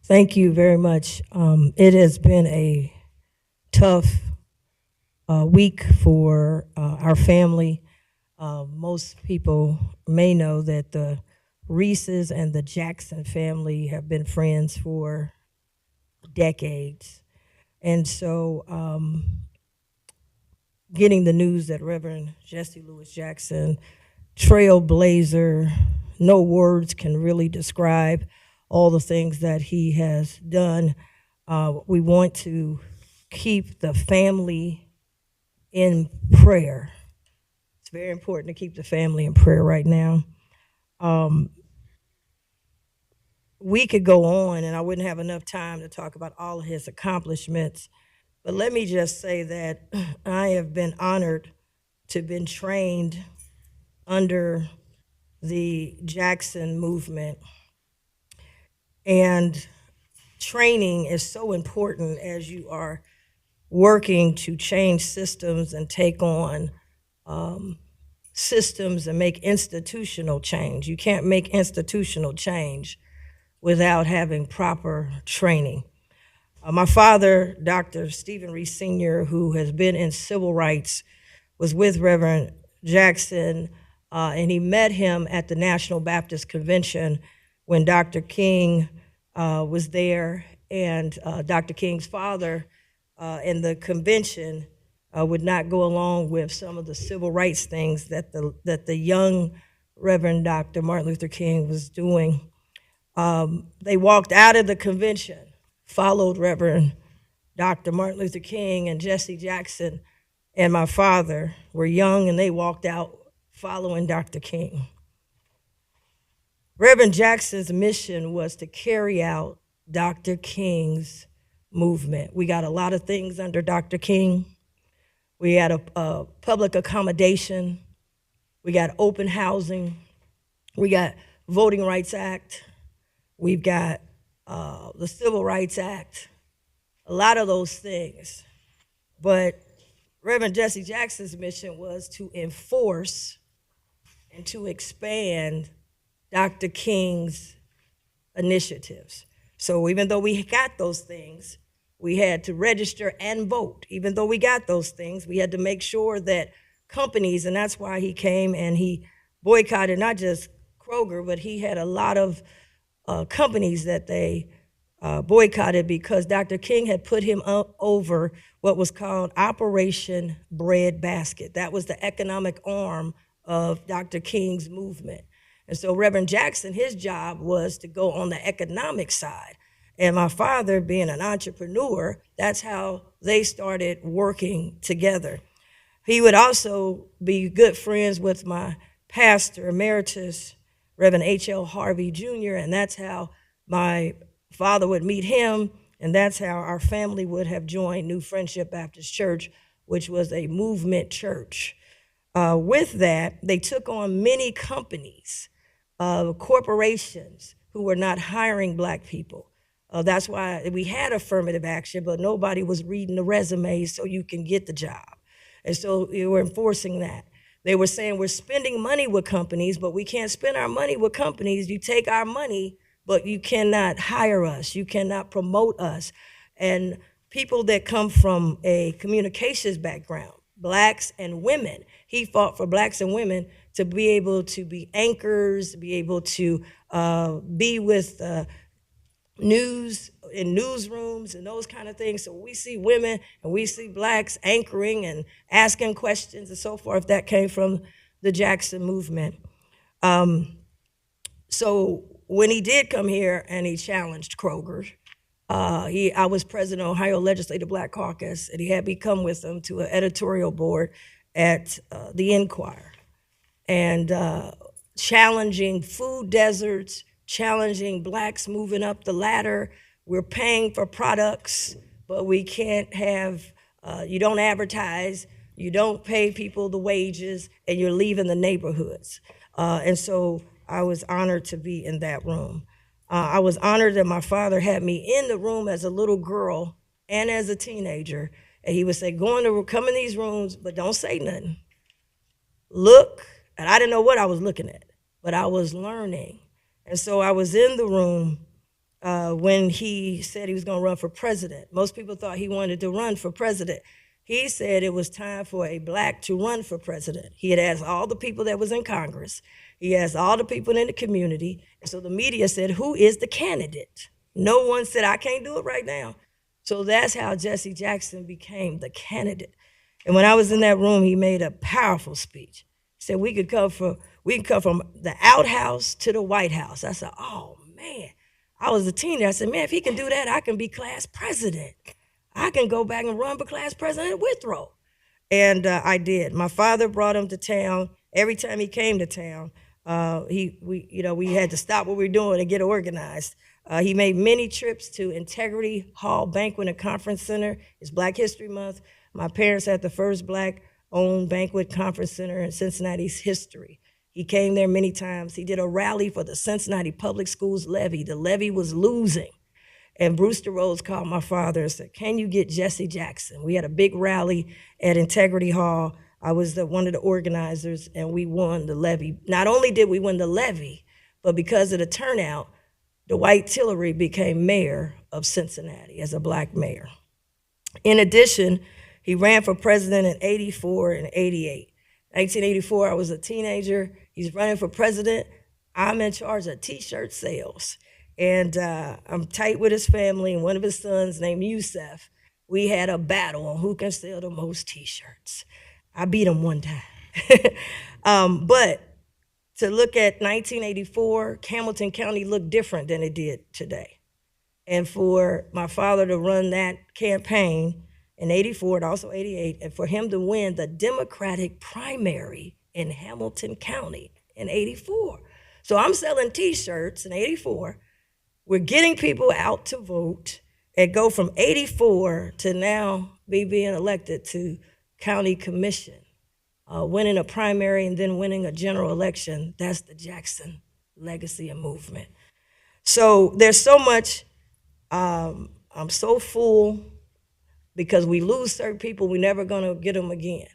Thank you very much. It has been a tough week for our family. Most people may know that the Reeses and the Jackson family have been friends for decades. And so getting the news that Reverend Jesse Lewis Jackson, trailblazer, no words can really describe all the things that he has done. We want to keep the family in prayer. It's very important to keep the family in prayer right now. We could go on, and I wouldn't have enough time to talk about all of his accomplishments. But let me just say that I have been honored to have been trained under the Jackson movement. And training is so important as you are working to change systems and take on systems and make institutional change. You can't make institutional change without having proper training. My father, Dr. Stephen Reece Sr., who has been in civil rights, was with Reverend Jackson, and he met him at the National Baptist Convention when Dr. King was there, and Dr. King's father in the convention would not go along with some of the civil rights things that the young Reverend Dr. Martin Luther King was doing. They walked out of the convention, followed Reverend Dr. Martin Luther King, and Jesse Jackson and my father were young, and they walked out following Dr. King. Reverend Jackson's mission was to carry out Dr. King's movement. We got a lot of things under Dr. King. We had a public accommodation. We got open housing. We got Voting Rights Act. We've got the Civil Rights Act, a lot of those things. But Reverend Jesse Jackson's mission was to enforce and to expand Dr. King's initiatives. So even though we got those things, we had to register and vote. Even though we got those things, we had to make sure that companies, and that's why he came and he boycotted not just Kroger, but he had a lot of companies that they boycotted because Dr. King had put him over what was called Operation Breadbasket. That was the economic arm of Dr. King's movement. And so Reverend Jackson, his job was to go on the economic side. And my father, being an entrepreneur, that's how they started working together. He would also be good friends with my pastor emeritus, Reverend H.L. Harvey Jr., and that's how my father would meet him, and that's how our family would have joined New Friendship Baptist Church, which was a movement church. With that, they took on many companies, corporations who were not hiring Black people. That's why we had affirmative action, but nobody was reading the resumes so you can get the job. And so they were enforcing that. They were saying we're spending money with companies, but we can't spend our money with companies. You take our money, but you cannot hire us. You cannot promote us. And people that come from a communications background, Blacks and women, he fought for Blacks and women to be able to be anchors, to be able to be with news in newsrooms and those kind of things. So we see women and we see Blacks anchoring and asking questions and so forth. That came from the Jackson movement. So when he did come here and he challenged Kroger, I was president of Ohio Legislative Black Caucus, and he had me come with him to an editorial board at the Enquirer, and challenging food deserts, challenging Blacks moving up the ladder. We're paying for products, but we can't have, you don't advertise, you don't pay people the wages, and you're leaving the neighborhoods. And so I was honored to be in that room. I was honored that my father had me in the room as a little girl and as a teenager. And he would say, come in these rooms, but don't say nothing. Look, and I didn't know what I was looking at, but I was learning. And so I was in the room when he said he was going to run for president. Most people thought he wanted to run for president. He said it was time for a black to run for president. He had asked all the people that was in Congress. He asked all the people in the community. And so the media said, who is the candidate? No one said, I can't do it right now. So that's how Jesse Jackson became the candidate. And when I was in that room, he made a powerful speech. He said, we can come from the outhouse to the White House. I said, oh man. I was a teenager. I said, man, if he can do that, I can be class president. I can go back and run for class president at Withrow. And I did. My father brought him to town. Every time he came to town, we had to stop what we were doing and get organized. He made many trips to Integrity Hall Banquet and Conference Center. It's Black History Month. My parents had the first Black-owned banquet conference center in Cincinnati's history. He came there many times. He did a rally for the Cincinnati Public Schools levy. The levy was losing. And Brewster Rhodes called my father and said, can you get Jesse Jackson? We had a big rally at Integrity Hall. I was one of the organizers, and we won the levy. Not only did we win the levy, but because of the turnout, Dwight Tillery became mayor of Cincinnati as a black mayor. In addition, he ran for president in 84 and 88. 1984, I was a teenager. He's running for president. I'm in charge of T-shirt sales. And I'm tight with his family, and one of his sons named Yusef. We had a battle on who can sell the most T-shirts. I beat him one time. But to look at 1984, Hamilton County looked different than it did today. And for my father to run that campaign in 84 and also 88, and for him to win the Democratic primary in Hamilton County in 84. So I'm selling T-shirts in 84. We're getting people out to vote and go from 84 to now being elected to county commission, winning a primary and then winning a general election. That's the Jackson legacy and movement. So there's so much. I'm so full. Because we lose certain people, we're never gonna get them again.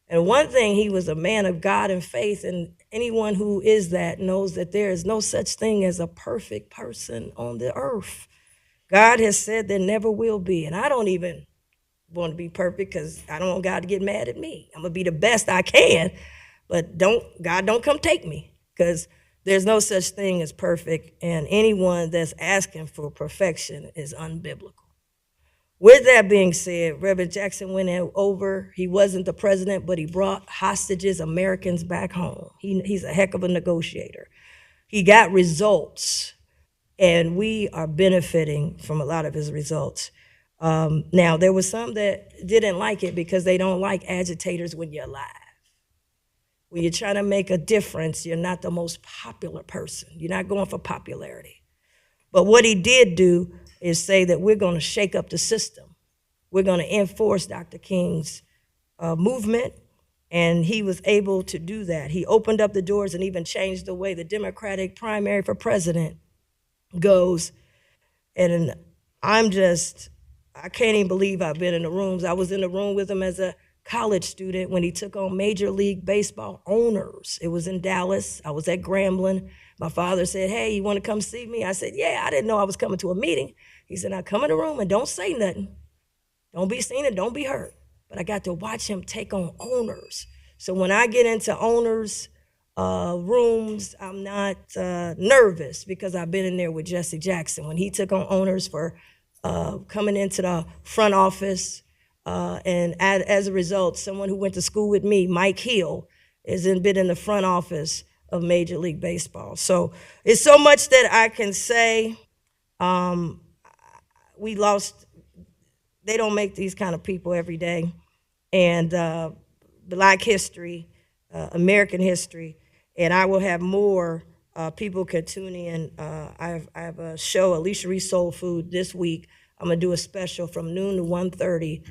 And one thing, he was a man of God and faith, and anyone who is that knows that there is no such thing as a perfect person on the earth. God has said there never will be, and I don't even want to be perfect because I don't want God to get mad at me. I'm gonna be the best I can, but God don't come take me, because there's no such thing as perfect, and anyone that's asking for perfection is unbiblical. With that being said, Reverend Jackson went over. He wasn't the president, but he brought hostages, Americans, back home. He's a heck of a negotiator. He got results, and we are benefiting from a lot of his results. Now, there was some that didn't like it because they don't like agitators when you're alive. When you're trying to make a difference, you're not the most popular person. You're not going for popularity. But what he did do is say that we're going to shake up the system. We're going to enforce Dr. King's movement, and he was able to do that. He opened up the doors and even changed the way the Democratic primary for president goes. And I can't even believe I've been in the rooms. I was in the room with him as a college student when he took on Major League Baseball owners. It was in Dallas. I was at Grambling. My father said, hey, you want to come see me? I said, yeah, I didn't know I was coming to a meeting. He said, now come in the room and don't say nothing. Don't be seen and don't be heard. But I got to watch him take on owners. So when I get into owners' rooms, I'm not nervous because I've been in there with Jesse Jackson. When he took on owners for coming into the front office, and as a result, someone who went to school with me, Mike Hill, has been in the front office of Major League Baseball. So it's so much that I can say. We lost, they don't make these kind of people every day. And Black history, American history, and I will have more people can tune in. I have a show, Alicia Reece Soul Food, this week. I'm gonna do a special from noon to 1:30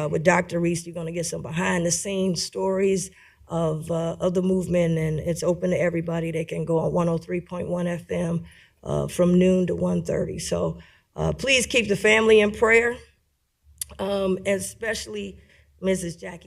with Dr. Reece. You're gonna get some behind the scenes stories of the movement, and it's open to everybody. They can go on 103.1 FM from noon to 1:30. So please keep the family in prayer, especially Mrs. Jackie.